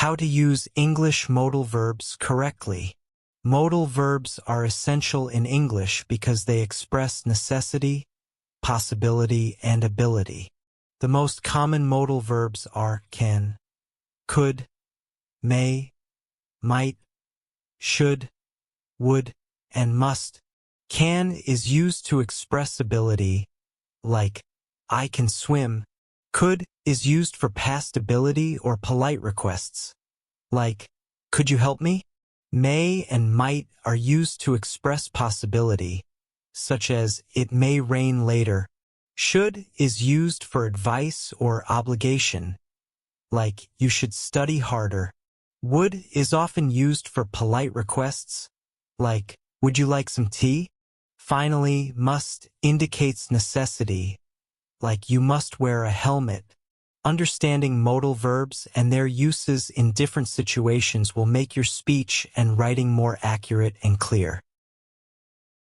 How to use English modal verbs correctly. Modal verbs are essential in English because they express necessity, possibility, and ability. The most common modal verbs are can, could, may, might, should, would, and must. Can is used to express ability, like, I can swim. Could is used for past ability or polite requests, like, could you help me? May and might are used to express possibility, such as, it may rain later. Should is used for advice or obligation, like, you should study harder. Would is often used for polite requests, like, would you like some tea? Finally, must indicates necessity, like, you must wear a helmet. Understanding modal verbs and their uses in different situations will make your speech and writing more accurate and clear.